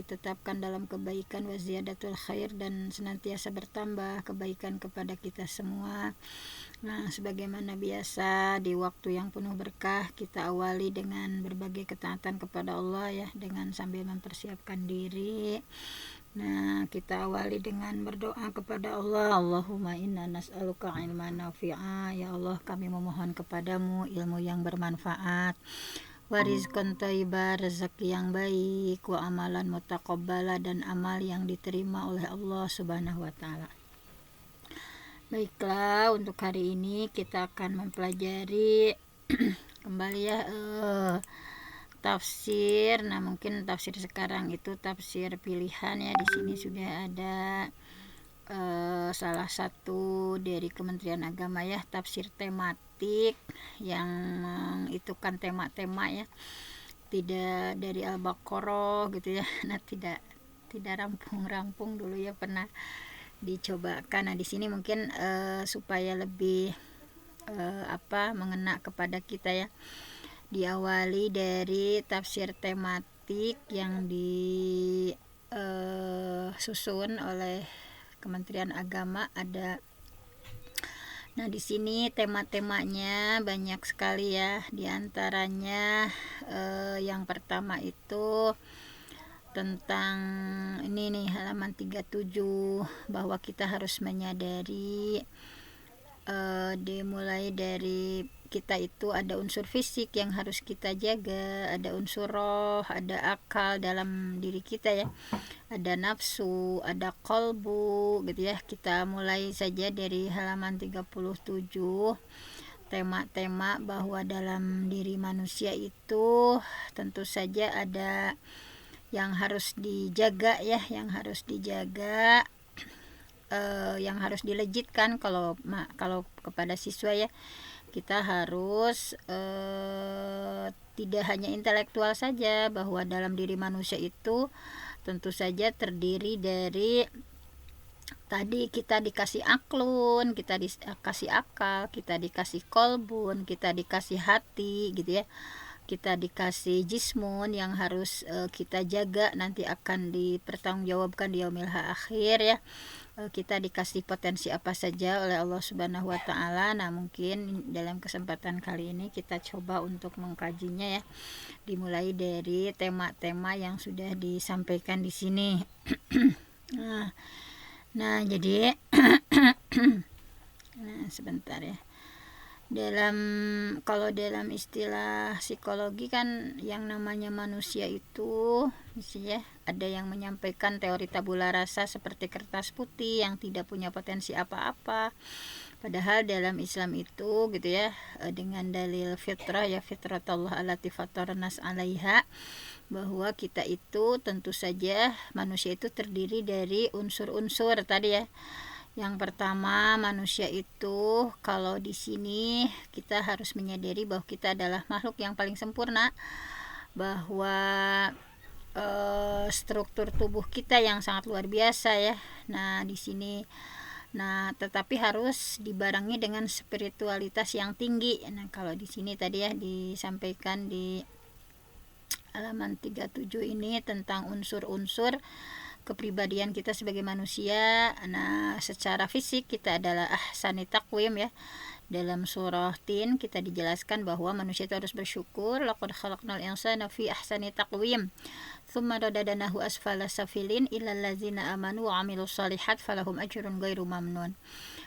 ditetapkan dalam kebaikan wa ziyadatul khair, dan senantiasa bertambah kebaikan kepada kita semua. Nah, sebagaimana biasa di waktu yang penuh berkah, kita awali dengan berbagai ketaatan kepada Allah ya, dengan sambil mempersiapkan diri. Nah, kita awali dengan berdoa kepada Allah. Allahumma inna nas'aluka ilman nafi'a. Ya Allah, kami memohon kepadamu ilmu yang bermanfaat, wa rizqan thayyiba, rezeki yang baik, wa amalan mutaqabbala, dan amal yang diterima oleh Allah Subhanahu wa taala. Baiklah, untuk hari ini kita akan mempelajari kembali ya tafsir. Nah, mungkin tafsir sekarang itu tafsir pilihan ya. Di sini sudah ada salah satu dari Kementerian Agama ya, tafsir tematik yang itu kan tema-tema ya, tidak dari Al-Baqarah gitu ya. Nah, tidak rampung-rampung dulu ya, pernah dicobakan. Nah, di sini mungkin supaya lebih mengena kepada kita ya, diawali dari tafsir tematik yang disusun oleh Kementerian Agama ada. Nah, di sini tema-temanya banyak sekali ya. Di antaranya yang pertama itu tentang ini nih, halaman 37, bahwa kita harus menyadari dimulai dari kita itu ada unsur fisik yang harus kita jaga, ada unsur roh, ada akal dalam diri kita ya, ada nafsu, ada qalbu gitu ya. Kita mulai saja dari halaman 37, tema-tema bahwa dalam diri manusia itu tentu saja ada yang harus dijaga ya, yang harus dijaga, yang harus dilejitkan. Kalau kepada siswa ya, kita harus tidak hanya intelektual saja, bahwa dalam diri manusia itu tentu saja terdiri dari tadi kita dikasih aklun, kita dikasih akal, kita dikasih kolbun, kita dikasih hati gitu ya, kita dikasih jismun yang harus kita jaga, nanti akan dipertanggungjawabkan di yaumil akhir ya. Kita dikasih potensi apa saja oleh Allah Subhanahu wa taala. Nah, mungkin dalam kesempatan kali ini kita coba untuk mengkajinya ya, dimulai dari tema-tema yang sudah disampaikan di sini. nah jadi nah sebentar ya. Kalau dalam istilah psikologi kan yang namanya manusia itu misalnya ada yang menyampaikan teori tabula rasa seperti kertas putih yang tidak punya potensi apa-apa. Padahal dalam Islam itu gitu ya, dengan dalil fitrah ya, fitratullah allati fattaran nas 'alaiha, bahwa kita itu tentu saja manusia itu terdiri dari unsur-unsur tadi ya. Yang pertama, manusia itu kalau di sini kita harus menyadari bahwa kita adalah makhluk yang paling sempurna, bahwa struktur tubuh kita yang sangat luar biasa ya. Nah, di sini tetapi harus dibarengi dengan spiritualitas yang tinggi. Nah, kalau di sini tadi ya disampaikan di halaman 37 ini tentang unsur-unsur kepribadian kita sebagai manusia. Nah, secara fisik kita adalah ahsani taqwim ya. Dalam surah Tin kita dijelaskan bahwa manusia itu harus bersyukur, laqad khalaqnal insana fi ahsani taqwim tsumma radadnahu asfala safilin illal ladzina amanu wa 'amilus shalihat falahum ajrun ghairu mamnun.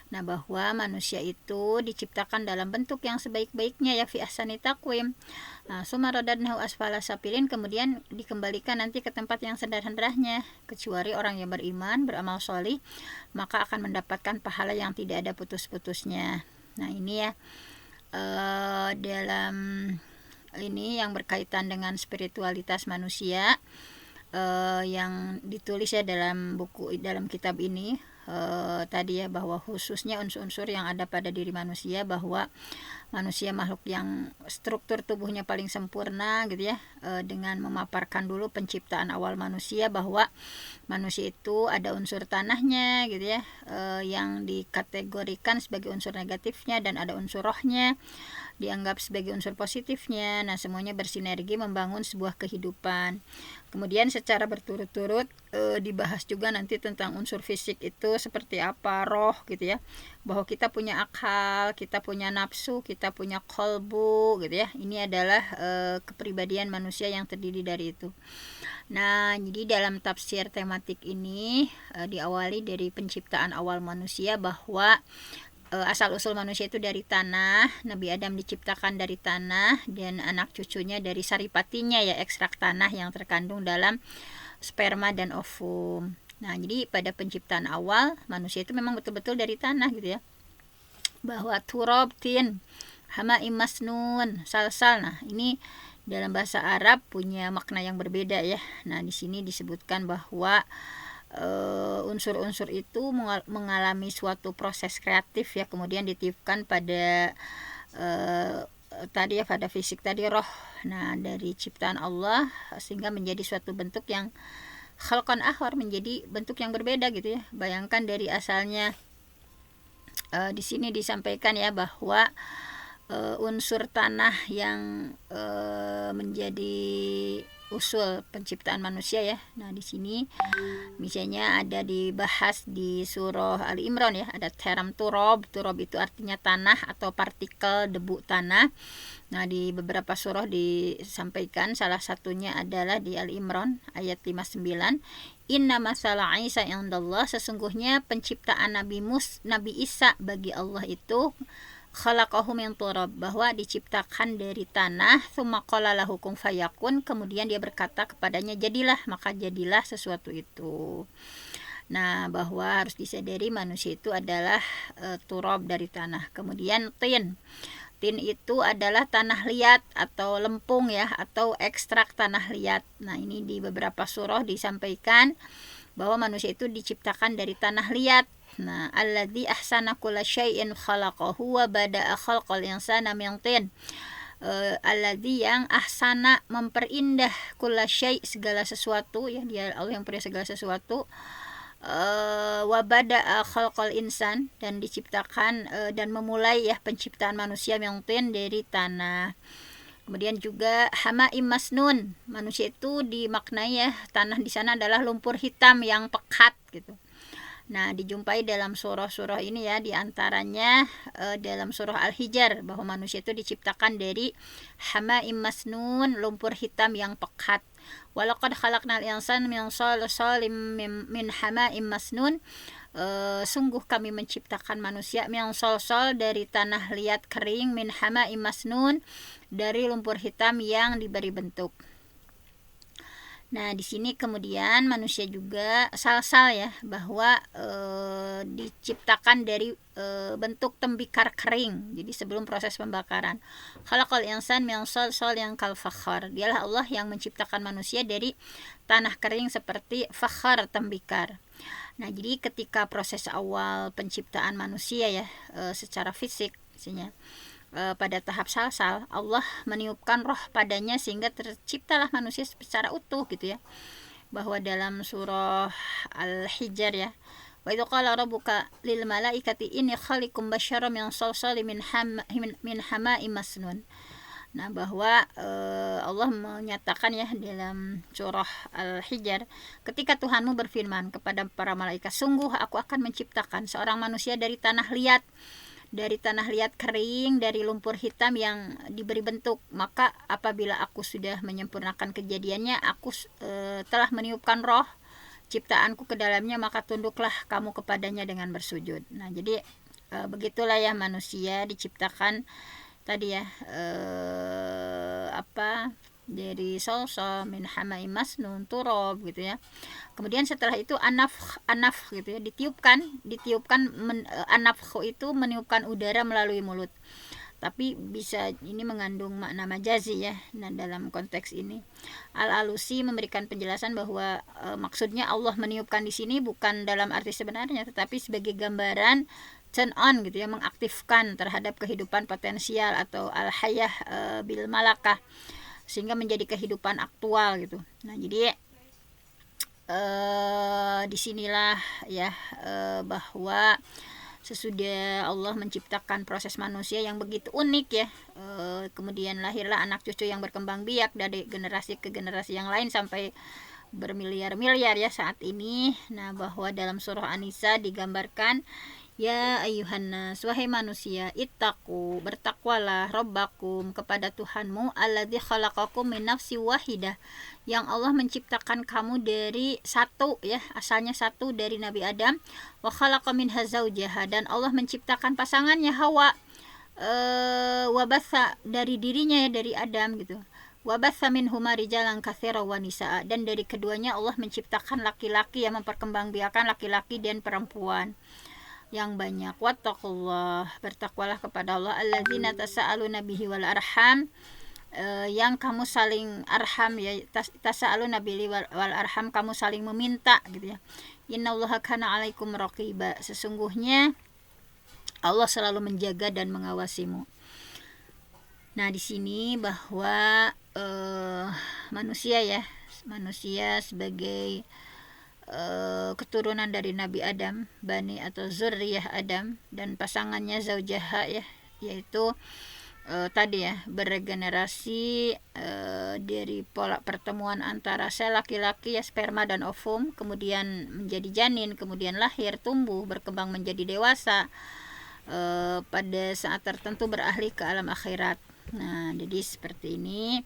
Nah, bahwa manusia itu diciptakan dalam bentuk yang sebaik-baiknya ya, fi ahsani taqwim. Nah, tsumma radadnahu asfala safilin, kemudian dikembalikan nanti ke tempat yang rendah-rendahnya, kecuali orang yang beriman, beramal sholih, maka akan mendapatkan pahala yang tidak ada putus-putusnya. Nah, ini ya dalam ini yang berkaitan dengan spiritualitas manusia yang ditulis ya dalam kitab ini tadi ya, bahwa khususnya unsur-unsur yang ada pada diri manusia, bahwa manusia makhluk yang struktur tubuhnya paling sempurna gitu ya, dengan memaparkan dulu penciptaan awal manusia, bahwa manusia itu ada unsur tanahnya gitu ya, yang dikategorikan sebagai unsur negatifnya, dan ada unsur rohnya dianggap sebagai unsur positifnya. Nah, semuanya bersinergi membangun sebuah kehidupan. Kemudian secara berturut-turut dibahas juga nanti tentang unsur fisik itu seperti apa, roh gitu ya. Bahwa kita punya akal, kita punya nafsu, kita punya kolbu gitu ya. Ini adalah kepribadian manusia yang terdiri dari itu. Nah, jadi dalam tafsir tematik ini diawali dari penciptaan awal manusia, bahwa asal-usul manusia itu dari tanah. Nabi Adam diciptakan dari tanah, dan anak cucunya dari saripatinya ya, ekstrak tanah yang terkandung dalam sperma dan ovum. Nah, jadi pada penciptaan awal manusia itu memang betul-betul dari tanah gitu ya. Bahwa turab, tin, hama masnun, salsal. Nah, ini dalam bahasa Arab punya makna yang berbeda ya. Nah, di sini disebutkan bahwa unsur-unsur itu mengalami suatu proses kreatif ya, kemudian ditiupkan pada tadi ya, pada fisik tadi, roh. Nah, dari ciptaan Allah sehingga menjadi suatu bentuk yang khalqan akhar, menjadi bentuk yang berbeda gitu ya. Bayangkan dari asalnya di sini disampaikan ya bahwa unsur tanah yang menjadi usul penciptaan manusia ya. Nah, di sini misalnya ada dibahas di surah Ali Imran ya, ada term turab. Turab itu artinya tanah atau partikel debu tanah. Nah, di beberapa surah disampaikan, salah satunya adalah di Ali Imran ayat 59. Inna masala Isa indallah, sesungguhnya penciptaan Nabi Isa bagi Allah itu khalaqahu min turab, bahwa diciptakan dari tanah, tsumma qala lahu kun fayakun, kemudian dia berkata kepadanya jadilah, maka jadilah sesuatu itu. Nah, bahwa harus disadari manusia itu adalah turab, dari tanah. Kemudian tin itu adalah tanah liat atau lempung ya, atau ekstrak tanah liat. Nah, ini di beberapa surah disampaikan bahwa manusia itu diciptakan dari tanah liat. Nah, alladzi ahsana kulla syai'in khalaqahu wa bada'a khalqal insana min tin. Alladzi yang ahsana, memperindah, kulla syai', segala sesuatu ya, dia Allah yang memperindah segala sesuatu. Wa bada'a khalqal insan, dan diciptakan dan memulai ya penciptaan manusia min tin, dari tanah. Kemudian juga hamaim masnun, manusia itu dimaknai ya, tanah di sana adalah lumpur hitam yang pekat gitu. Nah, dijumpai dalam surah-surah ini ya, diantaranya dalam surah Al-Hijr, bahwa manusia itu diciptakan dari hamaim masnun, lumpur hitam yang pekat. Walaqad khalaqnal insana min salsalin min hamaim masnun, sungguh kami menciptakan manusia min salsal, dari tanah liat kering, min hamaim masnun, dari lumpur hitam yang diberi bentuk. Nah, di sini kemudian manusia juga salsal ya, bahwa diciptakan dari bentuk tembikar kering. Jadi sebelum proses pembakaran. Khalaqal insan min salsal yang kal fakhar. Dialah Allah yang menciptakan manusia dari tanah kering seperti fakhar, tembikar. Nah, jadi ketika proses awal penciptaan manusia ya, secara fisik misalnya, pada tahap salsal, Allah meniupkan roh padanya sehingga terciptalah manusia secara utuh gitu ya. Bahwa dalam surah Al-Hijr ya, wa idza qala rabbuka lil malaikati inni khaliqum basyara min salsalin min hama'im masnun. Nah, bahwa Allah menyatakan ya dalam surah Al-Hijr, ketika Tuhanmu berfirman kepada para malaikat, sungguh aku akan menciptakan seorang manusia dari tanah liat, kering, dari lumpur hitam yang diberi bentuk. Maka apabila aku sudah menyempurnakan kejadiannya, aku telah meniupkan roh ciptaanku ke dalamnya, maka tunduklah kamu kepadanya dengan bersujud. Nah, jadi begitulah ya manusia diciptakan tadi ya, dari salsa min hamaim masnun, turab gitu ya. Kemudian setelah itu anaf gitu ya, ditiupkan anafkh itu meniupkan udara melalui mulut. Tapi bisa ini mengandung makna majazi ya. Nah, dalam konteks ini Al-Alusi memberikan penjelasan bahwa maksudnya Allah meniupkan di sini bukan dalam arti sebenarnya, tetapi sebagai gambaran turn on gitu ya, mengaktifkan terhadap kehidupan potensial atau al-hayah bil malakah, sehingga menjadi kehidupan aktual gitu. Nah, jadi disinilah ya bahwa sesudah Allah menciptakan proses manusia yang begitu unik ya, kemudian lahirlah anak cucu yang berkembang biak dari generasi ke generasi yang lain sampai bermiliar-miliar ya saat ini. Nah, bahwa dalam surah An-Nisa digambarkan, ya ayuhan nas, wahai manusia, ittaqu, bertakwalah, rabbakum, kepada Tuhanmu, alladzi khalaqakum min nafsi wahidah, yang Allah menciptakan kamu dari satu ya, asalnya satu dari Nabi Adam, wa khalaqa minha zaujaha, dan Allah menciptakan pasangannya Hawa, wabatha, dari dirinya ya, dari Adam gitu, wabatha minhuma rijalan katsira wa nisaa, dan dari keduanya Allah menciptakan laki-laki yang memperkembangbiakan laki-laki dan perempuan yang banyak. Wattaqullah, bertakwalah kepada Allah, alladzina tasaaluna bihi wal arham, yang kamu saling arham ya, tasaaluna bihi wal arham, kamu saling meminta gitu ya. Innallaha kana alaikum raqiba, sesungguhnya Allah selalu menjaga dan mengawasimu. Nah, di sini bahwa manusia ya, manusia sebagai keturunan dari Nabi Adam, bani atau zurriyah Adam, dan pasangannya zaujaha ya, yaitu tadi ya, beregenerasi dari pola pertemuan antara sel laki-laki ya, sperma dan ovum, kemudian menjadi janin, kemudian lahir, tumbuh, berkembang menjadi dewasa, pada saat tertentu beralih ke alam akhirat. Nah, jadi seperti ini,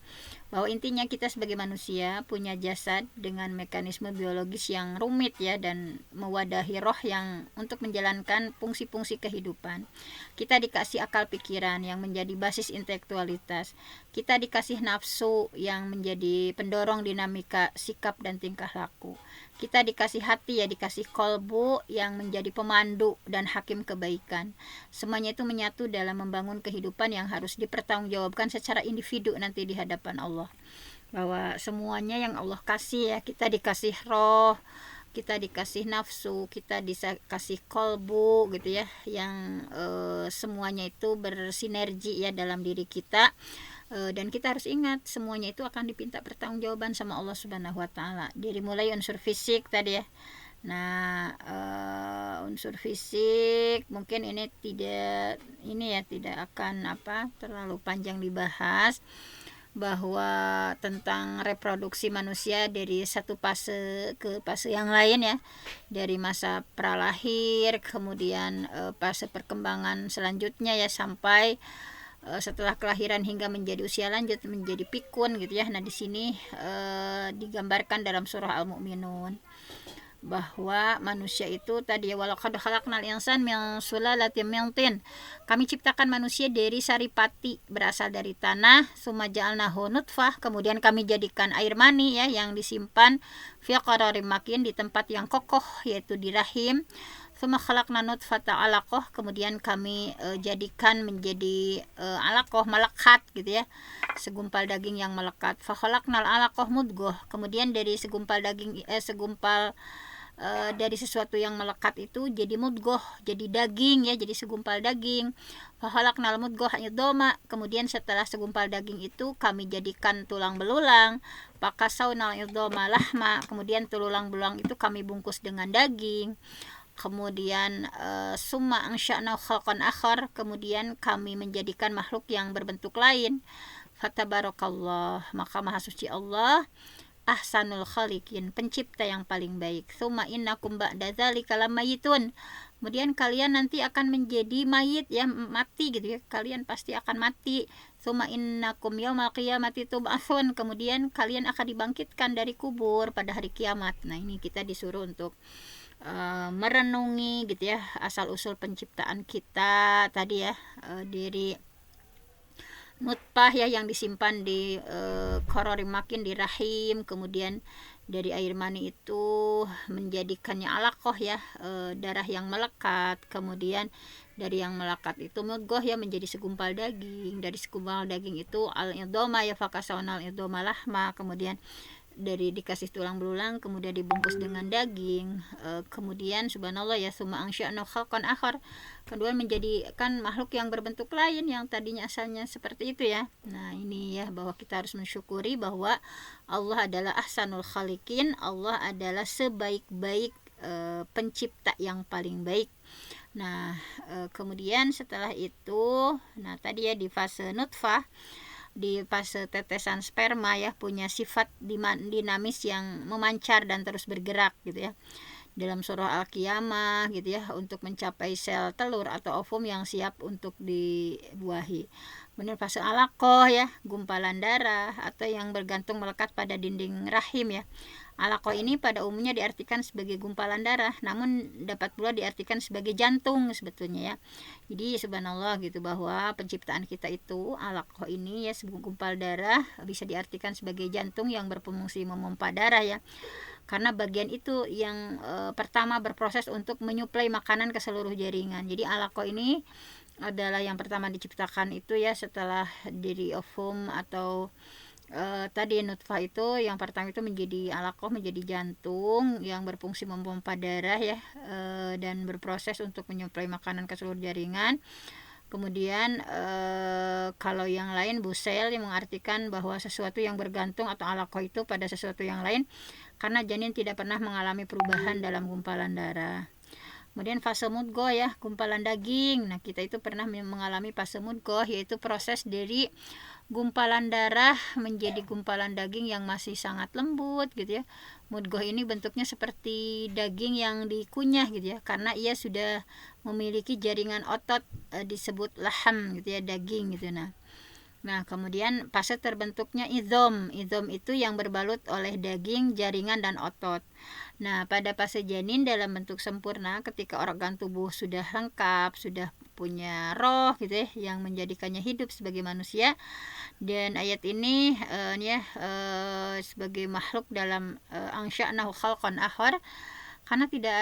bahwa intinya kita sebagai manusia punya jasad dengan mekanisme biologis yang rumit ya, dan mewadahi roh yang untuk menjalankan fungsi-fungsi kehidupan. Kita dikasih akal pikiran yang menjadi basis intelektualitas. Kita dikasih nafsu yang menjadi pendorong dinamika sikap dan tingkah laku. Kita dikasih hati ya, dikasih kolbu yang menjadi pemandu dan hakim kebaikan. Semuanya itu menyatu dalam membangun kehidupan yang harus dipertanggungjawabkan secara individu nanti di hadapan Allah. Bahwa semuanya yang Allah kasih ya, kita dikasih roh, kita dikasih nafsu, kita dikasih kolbu gitu ya, yang semuanya itu bersinergi ya dalam diri kita. Dan kita harus ingat semuanya itu akan dipinta pertanggungjawaban sama Allah Subhanahu wa taala. Dari mulai unsur fisik tadi ya. Nah, unsur fisik mungkin ini tidak akan terlalu panjang dibahas, bahwa tentang reproduksi manusia dari satu fase ke fase yang lain ya, dari masa pralahir, kemudian fase perkembangan selanjutnya ya, sampai setelah kelahiran hingga menjadi usia lanjut, menjadi pikun gitu ya. Nah, di sini digambarkan dalam surah Al-Mu'minun bahwa manusia itu tadi ya, walaqad khalaqnal insana min sulalatin min tin, kami ciptakan manusia dari saripati, berasal dari tanah, summa ja'alnahu nutfah, kemudian kami jadikan air mani ya, yang disimpan fi qararim makin, di tempat yang kokoh, yaitu di rahim. Summa khalaqna nutfata 'alaqah, kemudian kami jadikan menjadi alaqah, melekat gitu ya, segumpal daging yang melekat. Fa khalaqnal 'alaqah mudghah, kemudian dari segumpal daging dari sesuatu yang melekat itu jadi mudghah, jadi daging ya, jadi segumpal daging. Fa khalaqnal mudghah idhama, kemudian setelah segumpal daging itu kami jadikan tulang belulang. Fa kasawnal idhama lahma, kemudian tulang belulang itu kami bungkus dengan daging. Kemudian summa ansya'na khalqan akhar, kemudian kami menjadikan makhluk yang berbentuk lain. Fatabarakallah, maka maha suci Allah, ahsanul khaliqin, pencipta yang paling baik. Summa innakum ba'da dzalika lamayitun, kemudian kalian nanti akan menjadi mayit ya, mati gitu ya, kalian pasti akan mati. Summa innakum yaumal qiyamati tub'atsun, kemudian kalian akan dibangkitkan dari kubur pada hari kiamat. Nah, ini kita disuruh untuk merenungi gitu ya, asal usul penciptaan kita tadi ya, dari nutfah ya, yang disimpan di qararim makin, di rahim, kemudian dari air mani itu menjadikannya alaqah ya, darah yang melekat, kemudian dari yang melekat itu mudghah ya, menjadi segumpal daging, dari segumpal daging itu al-idhama ya, fakasawnal idhama lahma, kemudian dari dikasih tulang belulang, kemudian dibungkus dengan daging, kemudian subhanallah ya, summa ansya'na khalqan akhar, kedua menjadikan makhluk yang berbentuk lain yang tadinya asalnya seperti itu ya. Nah, ini ya, bahwa kita harus mensyukuri bahwa Allah adalah ahsanul khaliqin, Allah adalah sebaik-baik pencipta yang paling baik. Nah, kemudian setelah itu, nah tadi ya di fase nutfah, di fase tetesan sperma ya, punya sifat dinamis yang memancar dan terus bergerak gitu ya. Dalam surah Al-Qiyamah gitu ya, untuk mencapai sel telur atau ovum yang siap untuk dibuahi. Kemudian fase alaqah ya, gumpalan darah atau yang bergantung melekat pada dinding rahim ya. Alaqah ini pada umumnya diartikan sebagai gumpalan darah, namun dapat pula diartikan sebagai jantung sebetulnya ya. Jadi subhanallah gitu, bahwa penciptaan kita itu alaqah ini ya, sebuah gumpal darah, bisa diartikan sebagai jantung yang berfungsi memompa darah ya. Karena bagian itu yang pertama berproses untuk menyuplai makanan ke seluruh jaringan. Jadi alaqah ini adalah yang pertama diciptakan itu ya, setelah dari ovum atau tadi nutfah itu yang pertama itu menjadi alaqah, menjadi jantung yang berfungsi memompa darah ya, dan berproses untuk menyuplai makanan ke seluruh jaringan. Kemudian kalau yang lain busel yang mengartikan bahwa sesuatu yang bergantung atau alaqah itu pada sesuatu yang lain, karena janin tidak pernah mengalami perubahan dalam gumpalan darah. Kemudian fase mudghah ya, gumpalan daging. Nah, kita itu pernah mengalami fase mudghah, yaitu proses dari gumpalan darah menjadi gumpalan daging yang masih sangat lembut gitu ya. Mudghah ini bentuknya seperti daging yang dikunyah gitu ya, karena ia sudah memiliki jaringan otot, disebut laham gitu ya, daging gitu. Nah, kemudian fase terbentuknya idhom. Idhom itu yang berbalut oleh daging, jaringan, dan otot. Nah, pada fase janin dalam bentuk sempurna, ketika organ tubuh sudah lengkap, sudah punya roh gitu ya, yang menjadikannya hidup sebagai manusia. Dan ayat ini sebagai makhluk dalam ansya'nahu khalqan akhar, karena tidak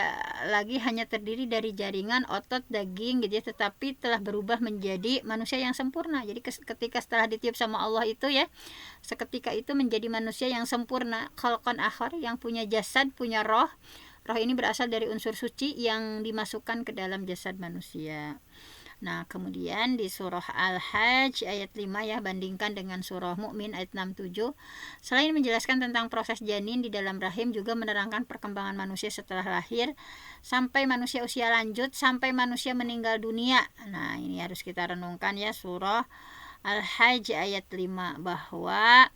lagi hanya terdiri dari jaringan, otot, daging gitu ya, tetapi telah berubah menjadi manusia yang sempurna. Jadi ketika setelah ditiup sama Allah itu ya, seketika itu menjadi manusia yang sempurna, khalqan akhar, yang punya jasad, punya roh. Roh ini berasal dari unsur suci yang dimasukkan ke dalam jasad manusia. Nah, kemudian di surah Al-Hajj ayat 5 ya, bandingkan dengan surah Mukmin ayat 67. Selain menjelaskan tentang proses janin di dalam rahim, juga menerangkan perkembangan manusia setelah lahir sampai manusia usia lanjut, sampai manusia meninggal dunia. Nah, ini harus kita renungkan ya, surah Al-Hajj ayat 5, bahwa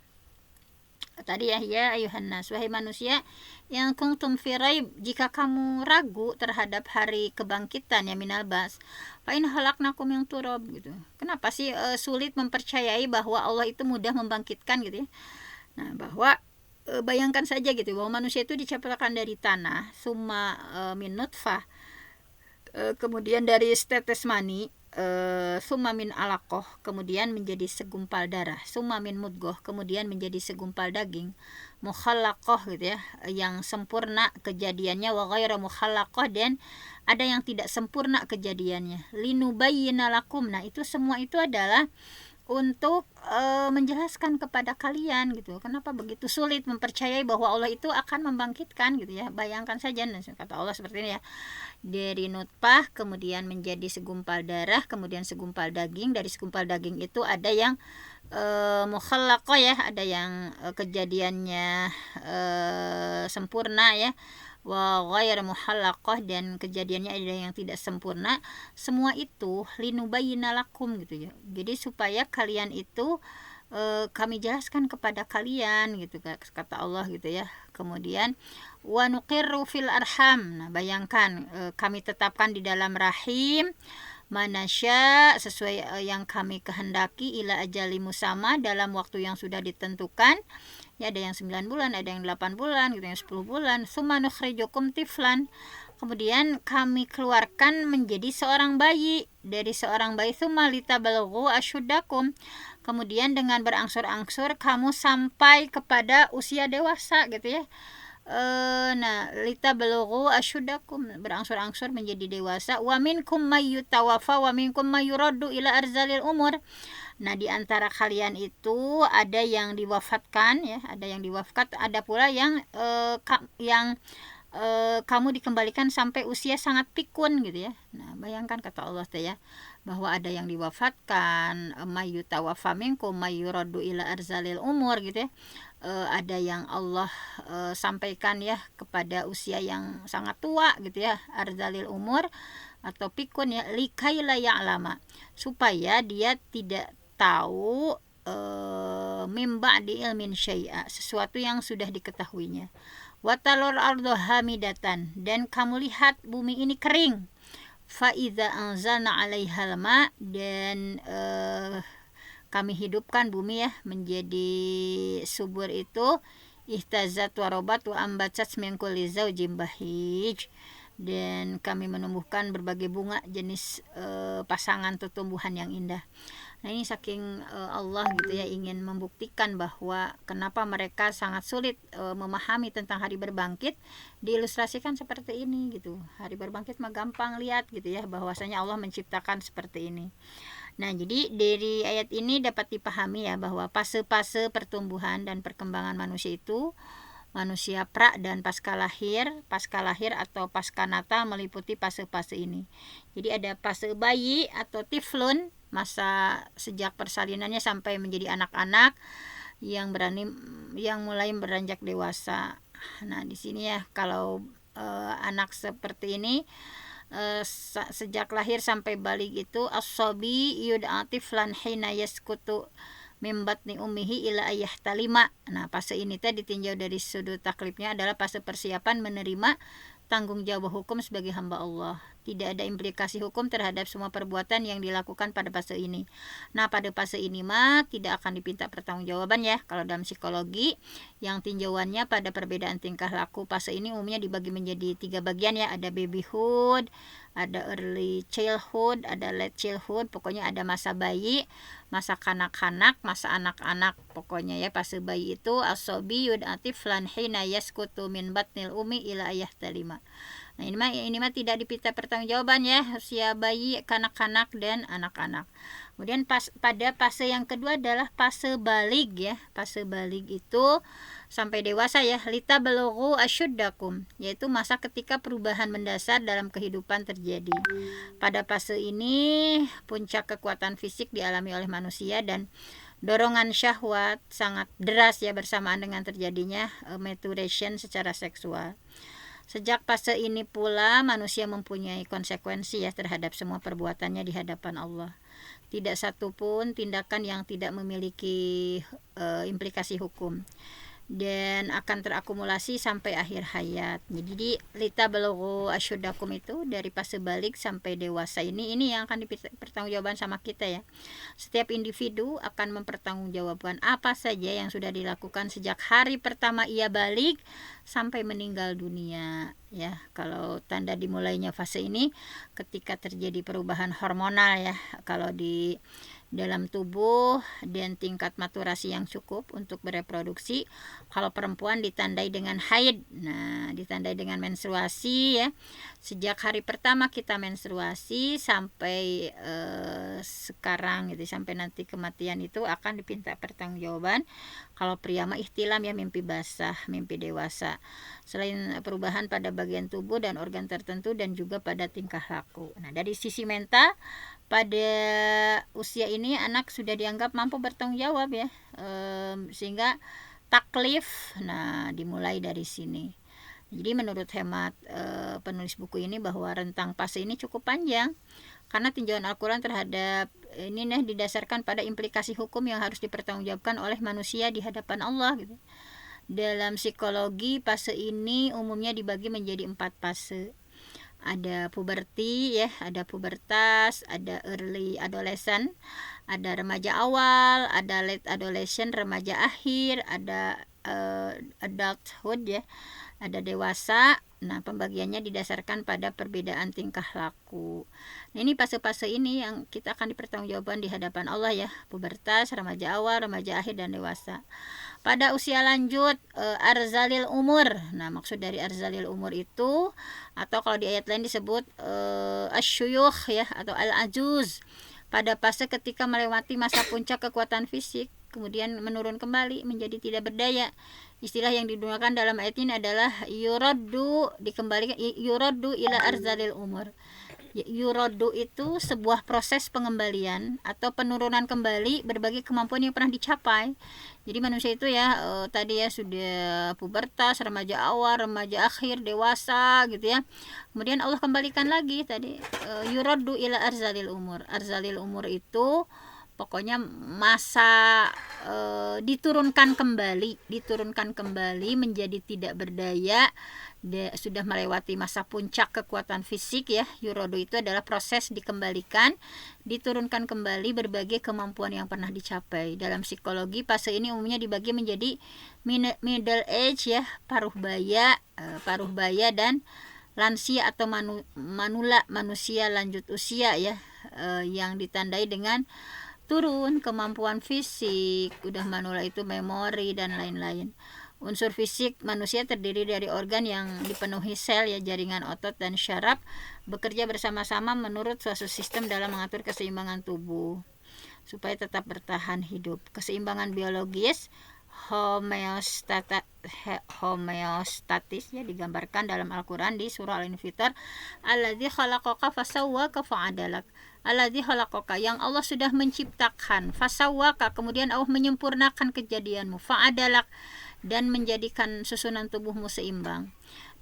tadi ya ayuhan nas, wahai manusia yang kuntum fi raib, jika kamu ragu terhadap hari kebangkitan ya, minal bas, fa in halaknakum min turab gitu. Kenapa sih sulit mempercayai bahwa Allah itu mudah membangkitkan gitu ya? Nah, bahwa bayangkan saja gitu, bahwa manusia itu diciptakan dari tanah, summa min nutfah, kemudian dari setetes mani, summa min alaqah, kemudian menjadi segumpal darah, summa min mudghah, kemudian menjadi segumpal daging, mukhallaqah gitu ya, yang sempurna kejadiannya, wa ghairu mukhallaqah, dan ada yang tidak sempurna kejadiannya, linubayyina lakum. Nah, itu semua itu adalah untuk menjelaskan kepada kalian gitu, kenapa begitu sulit mempercayai bahwa Allah itu akan membangkitkan gitu ya. Bayangkan saja, kata Allah seperti ini ya, dari nutfah kemudian menjadi segumpal darah, kemudian segumpal daging. Dari segumpal daging itu ada yang mukhallaqah ya, ada yang kejadiannya sempurna ya, wa ghairu muhallaqah, dan kejadiannya ada yang tidak sempurna. Semua itu linubayyina lakum gitu ya, jadi supaya kalian itu kami jelaskan kepada kalian gitu, kata Allah gitu ya. Kemudian wa nuqirru fil arham. Nah, bayangkan kami tetapkan di dalam rahim manasya, sesuai yang kami kehendaki, ila ajali musamma, dalam waktu yang sudah ditentukan ya, ada yang 9 bulan, ada yang 8 bulan gitu, yang 10 bulan. Summa nukhrijukum tiflan, kemudian kami keluarkan menjadi seorang bayi. Dari seorang bayi, summa litabalughu asyuddakum, kemudian dengan berangsur-angsur kamu sampai kepada usia dewasa gitu ya. Nah, litabalughu asyuddakum, berangsur-angsur menjadi dewasa. Wa minkum may yutawafa wa minkum may yuraddu ila arzalil umur. Nah, di antara kalian itu ada yang diwafatkan ya, ada yang diwafat, ada pula yang kamu dikembalikan sampai usia sangat pikun gitu ya. Nah, bayangkan kata Allah tuh ya, bahwa ada yang diwafatkan, may yutawafa minkum may yuraddu ila arzalil umur gitu ya. ada yang Allah sampaikan ya kepada usia yang sangat tua gitu ya, arzalil umur atau pikun ya, likaila ya'lama, supaya dia tidak tahu mimba di ilmin syai'a, sesuatu yang sudah diketahuinya. Watalor ardo hamidatan, dan kamu lihat bumi ini kering. Faiza anzalna alaihal ma, dan kami hidupkan bumi ya menjadi subur itu, ihtazat warobat wa ambatsat min kulli zaujin bahij, dan kami menumbuhkan berbagai bunga jenis pasangan tumbuhan yang indah. Nah ini saking Allah gitu ya ingin membuktikan bahwa kenapa mereka sangat sulit memahami tentang hari berbangkit, diilustrasikan seperti ini gitu. Hari berbangkit mah gampang lihat gitu ya, bahwasanya Allah menciptakan seperti ini. Nah jadi dari ayat ini dapat dipahami ya bahwa fase-fase pertumbuhan dan perkembangan manusia itu, manusia pra dan pasca lahir atau pasca natal meliputi fase-fase ini. Jadi ada fase bayi atau tiflun, masa sejak persalinannya sampai menjadi anak-anak yang mulai beranjak dewasa. Nah di sini ya kalau anak seperti ini sejak lahir sampai balik itu as-sabi yud'a tiflan hina yaskutu mimbatni ummihi ila ayah talima. Nah fase ini ditinjau dari sudut taklifnya adalah fase persiapan menerima tanggung jawab hukum sebagai hamba Allah. Tidak ada implikasi hukum terhadap semua perbuatan yang dilakukan pada fase ini. Nah pada fase ini mah tidak akan dipinta pertanggungjawaban ya. Kalau dalam psikologi yang tinjauannya pada perbedaan tingkah laku, fase ini umumnya dibagi menjadi 3 bagian ya. Ada babyhood, ada early childhood, ada late childhood. Pokoknya ada masa bayi, masa kanak-kanak, masa anak-anak. Pokoknya ya fase bayi itu as-sabi yud'atif lan hina yaskutu min batnil umi ila ayah talima. Nah ini mah tidak dipinta pertanggungjawaban ya, usia bayi, kanak-kanak dan anak-anak. Kemudian pada fase yang kedua adalah fase balig ya. Fase balig itu sampai dewasa ya, lita balughu asyuddakum, yaitu masa ketika perubahan mendasar dalam kehidupan terjadi. Pada fase ini puncak kekuatan fisik dialami oleh manusia dan dorongan syahwat sangat deras ya bersamaan dengan terjadinya maturation secara seksual. Sejak fase ini pula manusia mempunyai konsekuensi ya terhadap semua perbuatannya di hadapan Allah. Tidak satu pun tindakan yang tidak memiliki implikasi hukum dan akan terakumulasi sampai akhir hayat. Jadi lita balughu asyuddakum itu dari fase balik sampai dewasa ini yang akan dipertanggungjawabkan sama kita ya. Setiap individu akan mempertanggungjawabkan apa saja yang sudah dilakukan sejak hari pertama ia balik sampai meninggal dunia ya. Kalau tanda dimulainya fase ini ketika terjadi perubahan hormonal ya, kalau di dalam tubuh dan tingkat maturasi yang cukup untuk bereproduksi. Kalau perempuan ditandai dengan haid, nah ditandai dengan menstruasi ya. Sejak hari pertama kita menstruasi sampai sekarang gitu, sampai nanti kematian itu akan dipinta pertanggungjawaban. Kalau pria mah ihtilam ya, mimpi basah, mimpi dewasa. Selain perubahan pada bagian tubuh dan organ tertentu dan juga pada tingkah laku. Nah dari sisi mental, pada usia ini anak sudah dianggap mampu bertanggung jawab ya, sehingga taklif dimulai dari sini. Jadi menurut hemat penulis buku ini bahwa rentang fase ini cukup panjang karena tinjauan Al-Quran terhadap ini didasarkan pada implikasi hukum yang harus dipertanggungjawabkan oleh manusia di hadapan Allah gitu. Dalam psikologi fase ini umumnya dibagi menjadi 4 fase. Ada puberti ya, ada pubertas, ada early adolescent, ada remaja awal, ada late adolescent, remaja akhir, ada adulthood ya, ada dewasa. Nah pembagiannya didasarkan pada perbedaan tingkah laku. Nah ini fase-fase ini yang kita akan dipertanggungjawabkan di hadapan Allah ya, pubertas, remaja awal, remaja akhir dan dewasa. Pada usia lanjut arzalil umur. Nah maksud dari arzalil umur itu, atau kalau di ayat lain disebut asyuyukh ya, atau al-ajuz, pada fase ketika melewati masa puncak kekuatan fisik kemudian menurun kembali menjadi tidak berdaya. Istilah yang digunakan dalam ayat ini adalah yuraddu, dikembalikan, yuraddu ila arzalil umur. Yurodu itu sebuah proses pengembalian atau penurunan kembali berbagai kemampuan yang pernah dicapai. Jadi manusia itu ya tadi ya sudah pubertas, remaja awal, remaja akhir, dewasa gitu ya. Kemudian Allah kembalikan lagi tadi yurodu ila arzalil umur. Arzalil umur itu pokoknya masa diturunkan kembali menjadi tidak berdaya, sudah melewati masa puncak kekuatan fisik ya. Yurodo itu adalah proses dikembalikan, diturunkan kembali berbagai kemampuan yang pernah dicapai. Dalam psikologi fase ini umumnya dibagi menjadi middle age ya, paruh baya dan lansia atau manula, manusia lanjut usia ya, yang ditandai dengan turun kemampuan fisik. Udah manula itu memori dan lain-lain. Unsur fisik manusia terdiri dari organ yang dipenuhi sel ya, jaringan otot dan syaraf bekerja bersama-sama menurut suatu sistem dalam mengatur keseimbangan tubuh supaya tetap bertahan hidup. Keseimbangan biologis homeostatis ya digambarkan dalam Al-Quran di surah Al-Infitar, alladzi khalaqaka fasawwaka fa'adalak. Alladzi khalaqaka, yang Allah sudah menciptakan, fasawwaka, kemudian Allah menyempurnakan kejadianmu, fa'adalak, dan menjadikan susunan tubuhmu seimbang.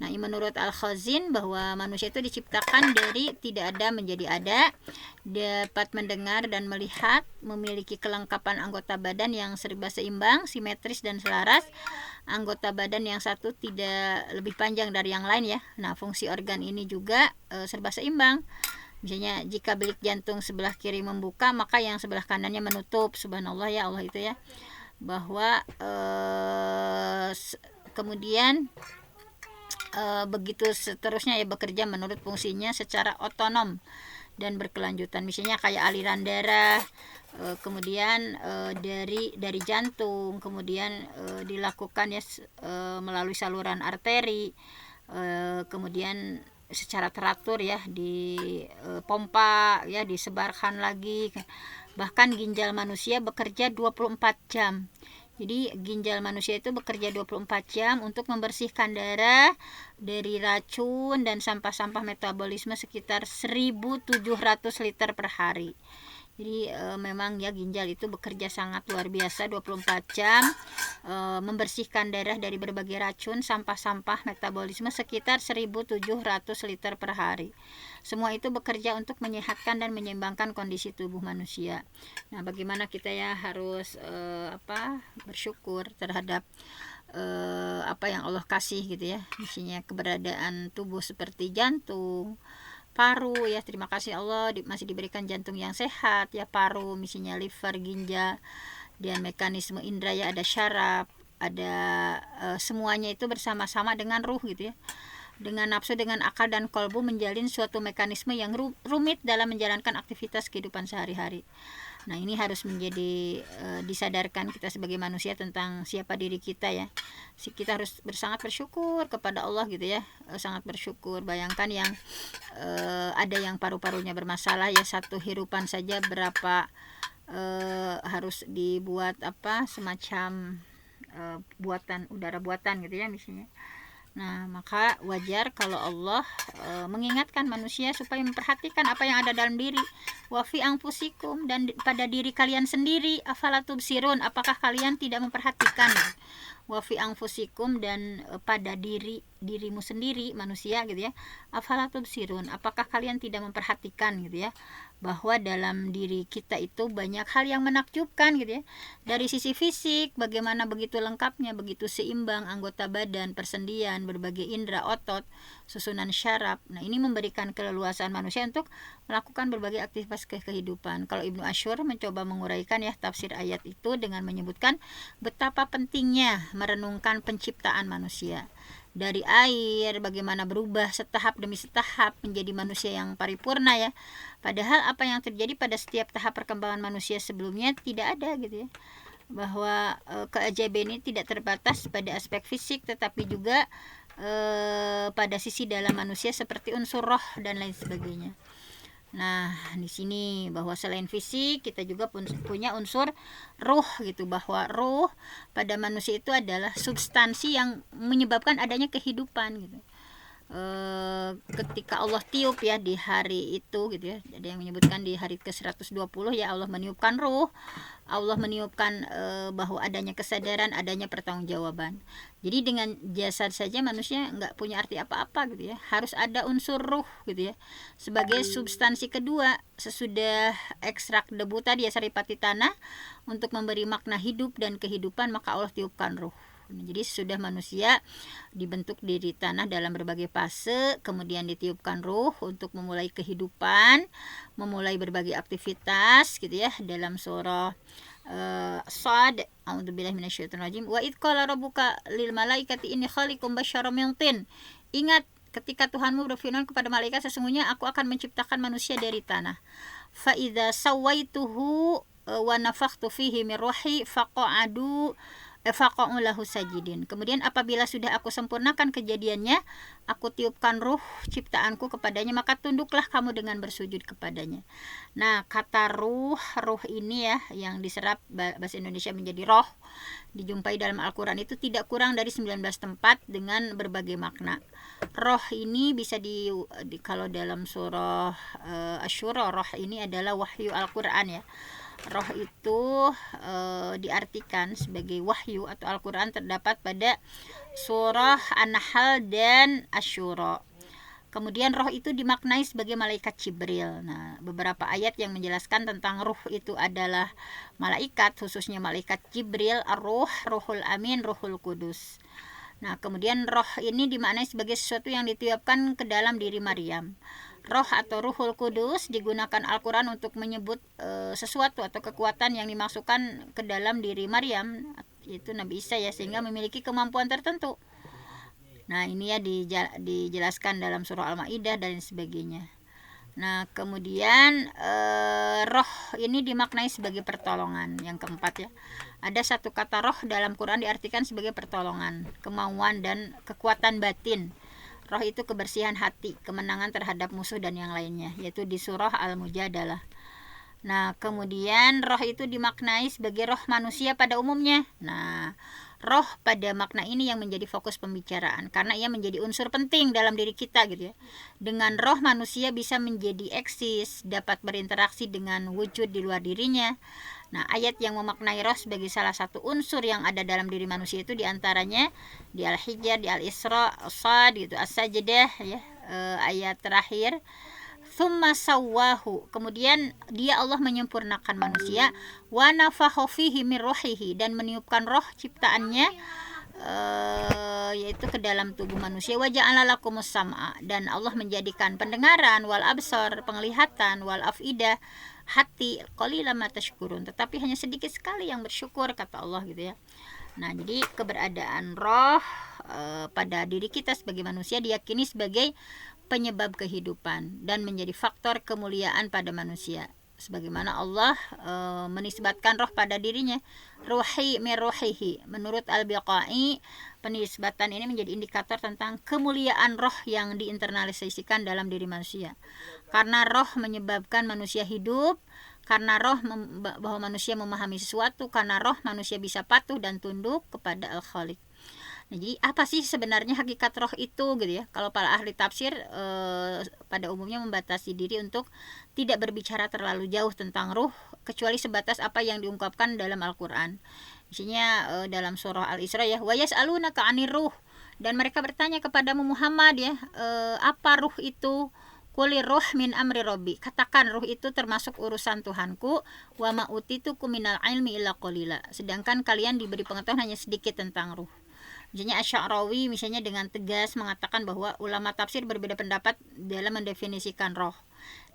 Nah, menurut Al-Khazin bahwa manusia itu diciptakan dari tidak ada menjadi ada, dapat mendengar dan melihat, memiliki kelengkapan anggota badan yang serba seimbang, simetris dan selaras. Anggota badan yang satu tidak lebih panjang dari yang lain ya. Nah, fungsi organ ini juga serba seimbang. Misalnya jika bilik jantung sebelah kiri membuka, maka yang sebelah kanannya menutup. Subhanallah ya Allah itu ya. Bahwa kemudian begitu seterusnya ya, bekerja menurut fungsinya secara otonom dan berkelanjutan. Misalnya kayak aliran darah, kemudian dari jantung, kemudian dilakukan ya melalui saluran arteri, kemudian secara teratur ya di pompa ya, disebarkan lagi. Bahkan ginjal manusia bekerja 24 jam. Jadi ginjal manusia itu bekerja 24 jam untuk membersihkan darah dari racun dan sampah-sampah metabolisme sekitar 1.700 liter per hari. Jadi memang ya ginjal itu bekerja sangat luar biasa 24 jam, membersihkan darah dari berbagai racun, sampah-sampah metabolisme sekitar 1.700 liter per hari. Semua itu bekerja untuk menyehatkan dan menyeimbangkan kondisi tubuh manusia. Nah, bagaimana kita ya harus bersyukur terhadap apa yang Allah kasih gitu ya. Misalnya keberadaan tubuh seperti jantung, paru ya, terima kasih Allah masih diberikan jantung yang sehat ya, paru, misalnya liver, ginjal, dan mekanisme indera ya, ada syaraf, ada semuanya itu bersama-sama dengan ruh gitu ya, dengan nafsu, dengan akal dan kolbu menjalin suatu mekanisme yang rumit dalam menjalankan aktivitas kehidupan sehari-hari. Nah, ini harus menjadi disadarkan kita sebagai manusia tentang siapa diri kita ya. Kita harus sangat bersyukur kepada Allah gitu ya, sangat bersyukur. Bayangkan yang ada yang paru-parunya bermasalah ya, satu hirupan saja berapa harus dibuat semacam buatan, udara buatan gitu ya misalnya. Nah, maka wajar kalau Allah mengingatkan manusia supaya memperhatikan apa yang ada dalam diri. Wa fi anfusikum, dan pada diri kalian sendiri. Afala tubsirun, apakah kalian tidak memperhatikan? Wa fi anfusikum, dan pada dirimu sendiri manusia gitu ya. Afala tubsirun, apakah kalian tidak memperhatikan gitu ya, bahwa dalam diri kita itu banyak hal yang menakjubkan gitu ya. Dari sisi fisik, bagaimana begitu lengkapnya, begitu seimbang anggota badan, persendian, berbagai indera, otot, susunan syaraf. Nah, ini memberikan keleluasaan manusia untuk melakukan berbagai aktivitas kehidupan. Kalau Ibnu Asyur mencoba menguraikan ya tafsir ayat itu dengan menyebutkan betapa pentingnya merenungkan penciptaan manusia. Dari air, bagaimana berubah setahap demi setahap menjadi manusia yang paripurna ya. Padahal apa yang terjadi pada setiap tahap perkembangan manusia sebelumnya tidak ada gitu ya. Bahwa keajaiban ini tidak terbatas pada aspek fisik, tetapi juga pada sisi dalam manusia seperti unsur roh dan lain sebagainya. Nah, di sini bahwa selain fisik kita juga punya unsur ruh gitu, bahwa ruh pada manusia itu adalah substansi yang menyebabkan adanya kehidupan gitu. ketika Allah tiup ya di hari itu gitu ya. Ada yang menyebutkan di hari ke-120 ya Allah meniupkan ruh, Allah meniupkan bahwa adanya kesadaran, adanya pertanggungjawaban. Jadi dengan jasad saja manusia nggak punya arti apa-apa gitu ya. Harus ada unsur ruh gitu ya. Sebagai substansi kedua sesudah ekstrak debu tadi ya saripati tanah untuk memberi makna hidup dan kehidupan, maka Allah tiupkan ruh. Jadi sudah manusia dibentuk dari tanah dalam berbagai fase, kemudian ditiupkan ruh untuk memulai kehidupan, memulai berbagai aktivitas gitu ya. Dalam surah Sad, a'udzubillahi minasyaitonirrajim, wa id qala rabbuka lil malaikati inni khaliqum basyaram min tin. Ingat ketika Tuhanmu berfirman kepada malaikat, sesungguhnya aku akan menciptakan manusia dari tanah. Fa idza sawaituhu wa nafakhtu fihi min ruhi faqa'adu lahu sajidin. Kemudian apabila sudah aku sempurnakan kejadiannya, aku tiupkan ruh ciptaanku kepadanya, maka tunduklah kamu dengan bersujud kepadanya. Nah, kata ruh ini ya yang diserap bahasa Indonesia menjadi roh, dijumpai dalam Al-Quran itu tidak kurang dari 19 tempat dengan berbagai makna. Roh ini bisa kalau dalam surah Asy-Syura, roh ini adalah wahyu Al-Quran ya. Roh itu diartikan sebagai wahyu atau Al-Quran terdapat pada surah An-Nahl dan Asy-Syura. Kemudian roh itu dimaknai sebagai malaikat Jibril. Nah, beberapa ayat yang menjelaskan tentang ruh itu adalah malaikat, khususnya malaikat Jibril, ar-ruh, ruhul amin, ruhul kudus. Nah, kemudian roh ini dimaknai sebagai sesuatu yang ditiupkan ke dalam diri Maryam. Roh atau Ruhul Kudus digunakan Al-Quran untuk menyebut sesuatu atau kekuatan yang dimasukkan ke dalam diri Maryam, yaitu Nabi Isa ya, sehingga memiliki kemampuan tertentu. Nah, ini ya dijelaskan dalam surah Al-Maidah dan sebagainya. Nah, kemudian roh ini dimaknai sebagai pertolongan. Yang keempat ya, ada satu kata roh dalam Quran diartikan sebagai pertolongan, kemauan dan kekuatan batin. Roh itu kebersihan hati, kemenangan terhadap musuh dan yang lainnya, yaitu di surah Al-Mujadalah. Nah, kemudian roh itu dimaknai sebagai roh manusia pada umumnya. Nah, roh pada makna ini yang menjadi fokus pembicaraan, karena ia menjadi unsur penting dalam diri kita gitu ya. Dengan roh manusia bisa menjadi eksis, dapat berinteraksi dengan wujud di luar dirinya. Nah, ayat yang memaknai roh sebagai salah satu unsur yang ada dalam diri manusia itu diantaranya di Al-Hijr, di Al-Isra, As-Sad gitu, As-Sajdah ya, ayat terakhir. Tsumma sawwahu, kemudian dia Allah menyempurnakan manusia, wa nafakha fihi min ruhihi, dan meniupkan roh ciptaannya yaitu ke dalam tubuh manusia. Wa ja'ala lakumus sam'a, dan Allah menjadikan pendengaran, wal absar, penglihatan, wal afidah, hati, qalilan ma tashkurun, tetapi hanya sedikit sekali yang bersyukur, kata Allah gitu ya. Nah, jadi keberadaan roh pada diri kita sebagai manusia diyakini sebagai penyebab kehidupan dan menjadi faktor kemuliaan pada manusia, sebagaimana Allah menisbatkan roh pada dirinya, ruhi min ruhihi. Menurut Al-Biqai, penisbatan ini menjadi indikator tentang kemuliaan roh yang diinternalisasikan dalam diri manusia, karena roh menyebabkan manusia hidup, karena roh bahwa manusia memahami sesuatu, karena roh manusia bisa patuh dan tunduk kepada Al-Khaliq. Nah, jadi apa sih sebenarnya hakikat roh itu gitu ya? Kalau para ahli tafsir pada umumnya membatasi diri untuk tidak berbicara terlalu jauh tentang ruh, kecuali sebatas apa yang diungkapkan dalam Al-Quran. Misalnya dalam surah Al-Isra ya, wa yas'alunaka 'anir ruh, dan mereka bertanya kepadamu Muhammad ya, apa ruh itu? Qulir ruh min amri rabbi, katakan ruh itu termasuk urusan Tuhanku, wa ma utitukum minal ilmi illa qalila, sedangkan kalian diberi pengetahuan hanya sedikit tentang ruh. Misalnya Asy-Sya'rawi misalnya dengan tegas mengatakan bahwa ulama tafsir berbeda pendapat dalam mendefinisikan roh,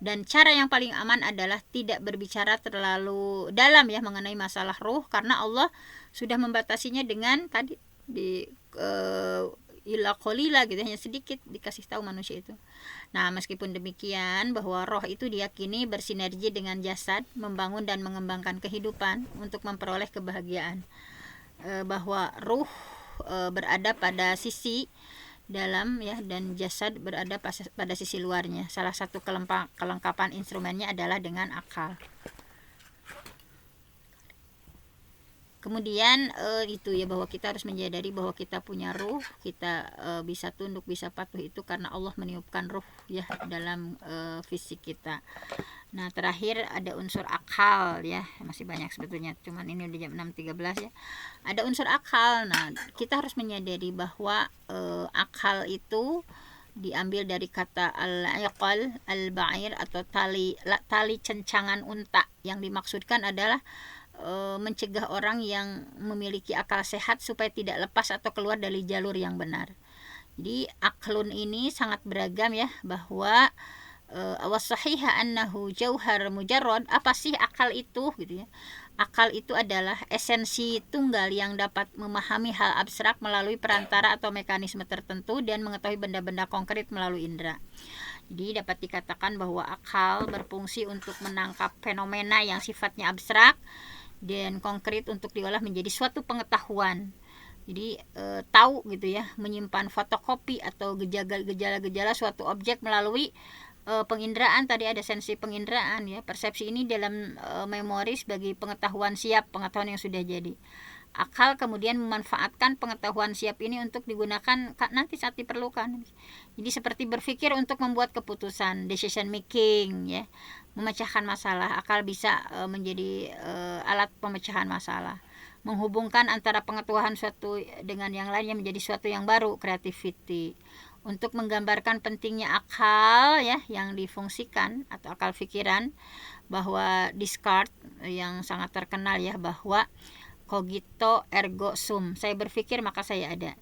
dan cara yang paling aman adalah tidak berbicara terlalu dalam ya mengenai masalah roh, karena Allah sudah membatasinya dengan tadi di illa qalila gitu, hanya sedikit dikasih tahu manusia itu. Nah, meskipun demikian bahwa roh itu diyakini bersinergi dengan jasad, membangun dan mengembangkan kehidupan untuk memperoleh kebahagiaan, bahwa ruh berada pada sisi dalam ya, dan jasad berada pada sisi luarnya. Salah satu kelengkapan instrumennya adalah dengan akal. Kemudian itu ya, bahwa kita harus menyadari bahwa kita punya ruh, kita bisa tunduk, bisa patuh itu karena Allah meniupkan ruh ya dalam fisik kita. Nah, terakhir ada unsur akal ya, masih banyak sebetulnya, cuman ini udah jam 6.13 ya. Ada unsur akal. Nah, kita harus menyadari bahwa akal itu diambil dari kata al-iqal, al-ba'ir atau tali cencangan unta. Yang dimaksudkan adalah mencegah orang yang memiliki akal sehat supaya tidak lepas atau keluar dari jalur yang benar. Jadi aklun ini sangat beragam ya, bahwa wasahiha annahu jauhar mujarrad. Apa sih akal itu gitu ya? Akal itu adalah esensi tunggal yang dapat memahami hal abstrak melalui perantara atau mekanisme tertentu dan mengetahui benda-benda konkret melalui indera. Jadi dapat dikatakan bahwa akal berfungsi untuk menangkap fenomena yang sifatnya abstrak dan konkret untuk diolah menjadi suatu pengetahuan. Jadi tahu gitu ya, menyimpan fotokopi atau gejala-gejala suatu objek melalui penginderaan. Tadi ada sensi penginderaan ya. Persepsi ini dalam memori sebagai pengetahuan siap, pengetahuan yang sudah jadi. Akal kemudian memanfaatkan pengetahuan siap ini untuk digunakan nanti saat diperlukan. Jadi seperti berpikir untuk membuat keputusan, decision making ya, memecahkan masalah. Akal bisa menjadi alat pemecahan masalah, menghubungkan antara pengetahuan suatu dengan yang lainnya menjadi suatu yang baru, creativity. Untuk menggambarkan pentingnya akal ya yang difungsikan atau akal pikiran, bahwa Descartes yang sangat terkenal ya, bahwa cogito ergo sum, saya berpikir maka saya ada.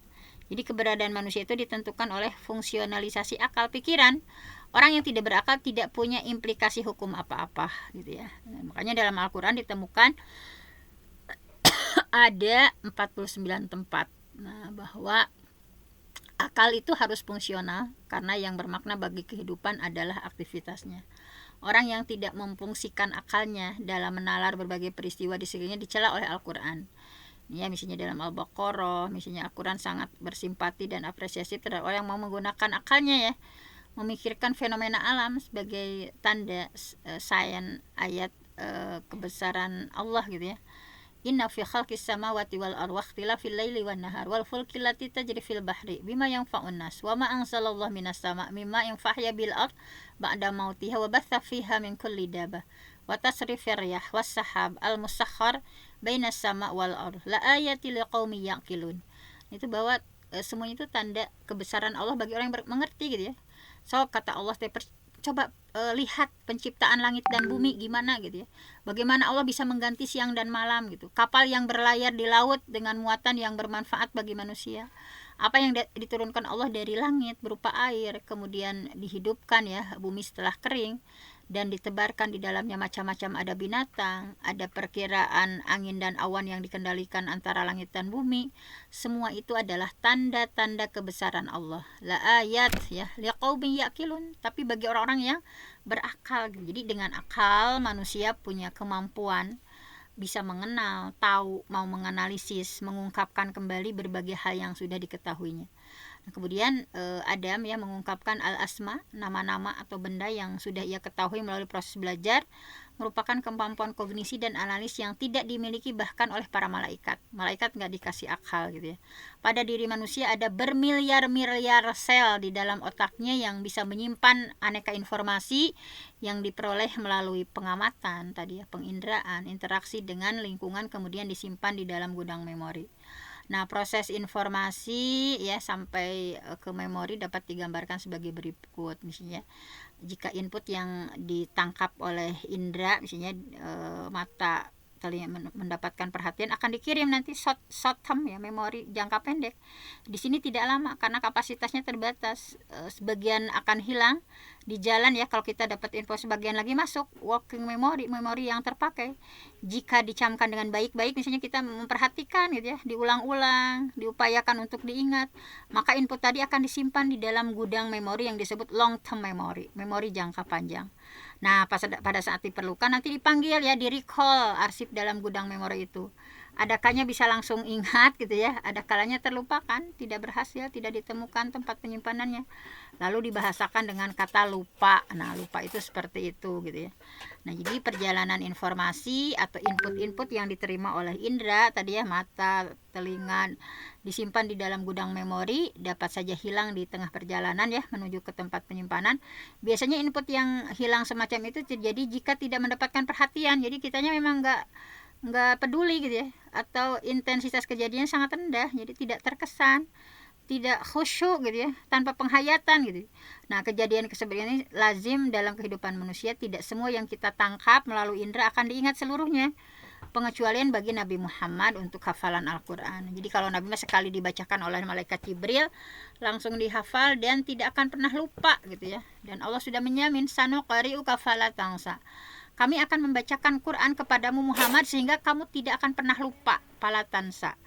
Jadi keberadaan manusia itu ditentukan oleh fungsionalisasi akal pikiran. Orang yang tidak berakal tidak punya implikasi hukum apa-apa gitu ya. Nah, makanya dalam Al-Qur'an ditemukan ada 49 tempat. Nah, bahwa akal itu harus fungsional karena yang bermakna bagi kehidupan adalah aktivitasnya. Orang yang tidak memfungsikan akalnya dalam menalar berbagai peristiwa di sekelilingnya dicela oleh Al-Qur'an. Ya, misalnya dalam Al-Baqarah, misalnya Al-Qur'an sangat bersimpati dan apresiasi terhadap orang yang mau menggunakan akalnya ya, memikirkan fenomena alam sebagai tanda sains ayat kebesaran Allah gitu ya. Inna fi khalqis samawati wal ardi wakhtilafil laili wan nahar wal fulki allati tajri fil bahri bima yanfa'un nas wa ma anzalallahu minas sama' mimma yanfa'u bil ard ba'da mautiha wa batha fiha min kulli dabah wa tasrifir riyah was sahab al musakhkhar bainas sama' wal ard la ayati liqaumin yaqilun. Itu bahwa semuanya itu tanda kebesaran Allah bagi orang yang mengerti gitu ya. So kata Allah, coba lihat penciptaan langit dan bumi gimana gitu ya. Bagaimana Allah bisa mengganti siang dan malam gitu. Kapal yang berlayar di laut dengan muatan yang bermanfaat bagi manusia. Apa yang diturunkan Allah dari langit berupa air, kemudian dihidupkan ya bumi setelah kering, dan ditebarkan di dalamnya macam-macam, ada binatang, ada perkiraan angin dan awan yang dikendalikan antara langit dan bumi. Semua itu adalah tanda-tanda kebesaran Allah. La ayat ya liqaumin yaqilun, tapi bagi orang-orang yang berakal. Jadi dengan akal manusia punya kemampuan bisa mengenal, tahu, mau menganalisis, mengungkapkan kembali berbagai hal yang sudah diketahuinya. Nah, kemudian Adam ya mengungkapkan al-asma, nama-nama atau benda yang sudah ia ketahui melalui proses belajar, merupakan kemampuan kognisi dan analis yang tidak dimiliki bahkan oleh para malaikat. Malaikat nggak dikasih akal gitu ya. Pada diri manusia ada bermiliar-miliar sel di dalam otaknya yang bisa menyimpan aneka informasi yang diperoleh melalui pengamatan tadi ya, penginderaan, interaksi dengan lingkungan, kemudian disimpan di dalam gudang memori. Nah, proses informasi ya sampai ke memori dapat digambarkan sebagai berikut. Misalnya jika input yang ditangkap oleh indera, misalnya mata, telinga mendapatkan perhatian, akan dikirim nanti short term ya, memori jangka pendek. Di sini tidak lama karena kapasitasnya terbatas. Sebagian akan hilang di jalan ya, kalau kita dapat info, sebagian lagi masuk working memory, memori yang terpakai. Jika dicamkan dengan baik-baik, misalnya kita memperhatikan gitu ya, diulang-ulang, diupayakan untuk diingat, maka input tadi akan disimpan di dalam gudang memori yang disebut long term memory, memori jangka panjang. Nah, pada saat diperlukan nanti dipanggil ya, di recall arsip dalam gudang memori itu. ada kalanya bisa langsung ingat gitu ya, ada kalanya terlupakan, tidak berhasil, tidak ditemukan tempat penyimpanannya, lalu dibahasakan dengan kata lupa. Nah, lupa itu seperti itu gitu ya. Nah, jadi perjalanan informasi atau input-input yang diterima oleh indera tadi ya, mata, telinga, disimpan di dalam gudang memori, dapat saja hilang di tengah perjalanan ya menuju ke tempat penyimpanan. Biasanya input yang hilang semacam itu terjadi jika tidak mendapatkan perhatian. Jadi kitanya memang nggak peduli gitu ya, atau intensitas kejadiannya sangat rendah, jadi tidak terkesan, tidak khusyuk gitu ya, tanpa penghayatan gitu. Nah, kejadian seperti ini lazim dalam kehidupan manusia. Tidak semua yang kita tangkap melalui indera akan diingat seluruhnya, pengecualian bagi Nabi Muhammad untuk hafalan Al-Quran. Jadi kalau Nabi sekali dibacakan oleh malaikat Jibril langsung dihafal dan tidak akan pernah lupa gitu ya. Dan Allah sudah menjamin, sanuqri'uka fala tansa, kami akan membacakan Quran kepadamu Muhammad sehingga kamu tidak akan pernah lupa, palatansa.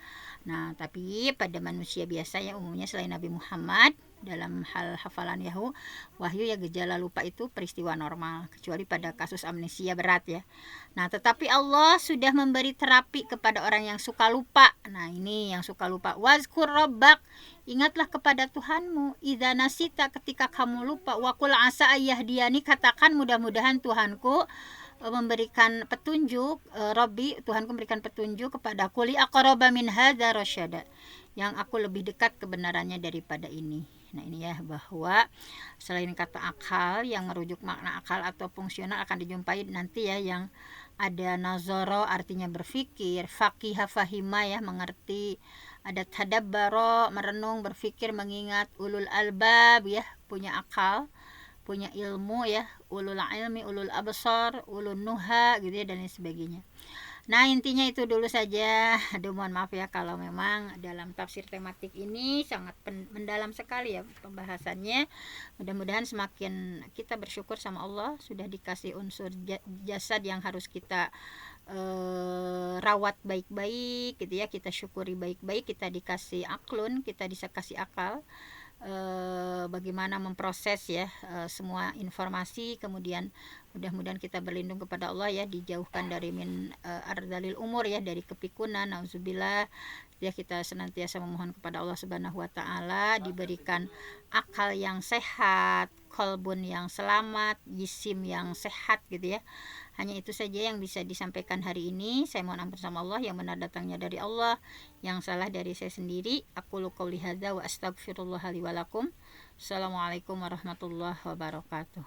Nah, tapi pada manusia biasa ya umumnya selain Nabi Muhammad, dalam hal hafalan wahyu ya, gejala lupa itu peristiwa normal, kecuali pada kasus amnesia berat ya. Nah, tetapi Allah sudah memberi terapi kepada orang yang suka lupa. Nah, ini yang suka lupa. Wazkur rabbak, ingatlah kepada Tuhanmu. Idza nasita, ketika kamu lupa. Waqul asa ayyahdiyani, katakan mudah-mudahan Tuhanku memberikan petunjuk, Robbi, Tuhanku memberikan petunjuk kepada kuli aqraba min hadza rasyada, yang aku lebih dekat kebenarannya daripada ini. Nah, ini ya, bahwa selain kata akal yang merujuk makna akal atau fungsional akan dijumpai nanti ya, yang ada nazaro artinya berpikir, faqiha fahima ya mengerti, ada tadabbaro merenung, berpikir, mengingat, ulul albab ya punya akal, punya ilmu ya, ulul ilmi, ulul absar, ulul nuha gitu ya, dan lain sebagainya. Nah, intinya itu dulu saja. Aduh, mohon maaf ya kalau memang dalam tafsir tematik ini sangat mendalam sekali ya pembahasannya. Mudah-mudahan semakin kita bersyukur sama Allah sudah dikasih unsur jasad yang harus kita rawat baik-baik gitu ya, kita syukuri baik-baik, kita dikasih aklun, kita bisa kasih akal, bagaimana memproses ya semua informasi. Kemudian mudah-mudahan kita berlindung kepada Allah ya, dijauhkan dari ardalil umur ya, dari kepikunan, nauzubillah ya. Kita senantiasa memohon kepada Allah Subhanahu wa taala diberikan akal yang sehat, qalbun yang selamat, jisim yang sehat gitu ya. Hanya itu saja yang bisa disampaikan hari ini. Saya mohon ampun sama Allah, yang benar datangnya dari Allah, yang salah dari saya sendiri. Aqulu qouli hadza wa astaghfirullah li wa lakum. Assalamualaikum warahmatullahi wabarakatuh.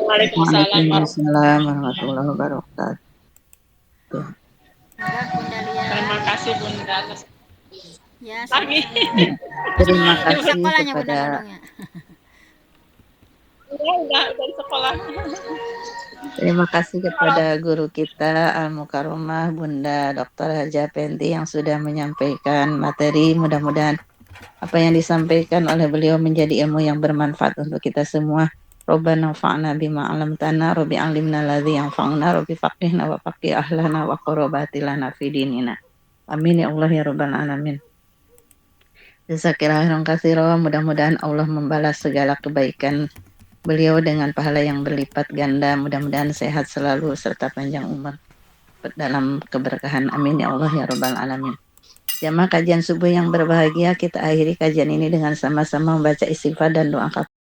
Waalaikumsalam warahmatullahi wabarakatuh. Enggak, Bunda Lia. Terima kasih Bunda atas Ya, lagi. Terima kasih sekolahnya Bunda kepada Nunungnya. Udah dari sekolah. Terima kasih kepada guru kita Al-Mukarramah Bunda Dr. Haja Penti yang sudah menyampaikan materi. Mudah-mudahan apa yang disampaikan oleh beliau menjadi ilmu yang bermanfaat untuk kita semua. Rabbana fa'na bima 'allamtana, Rabbi 'allimna alladzi yanfa'una, Rabbi faqihna wa faqih ahlana wa qurbatilana fi dinina. Amin ya Allah ya rabbal alamin. Jazakallahu khairan. Mudah-mudahan Allah membalas segala kebaikan beliau dengan pahala yang berlipat ganda. Mudah-mudahan sehat selalu serta panjang umur dalam keberkahan. Amin ya Allah ya rabbal alamin. Jamaah kajian subuh yang berbahagia, kita akhiri kajian ini dengan sama-sama membaca istighfar dan doa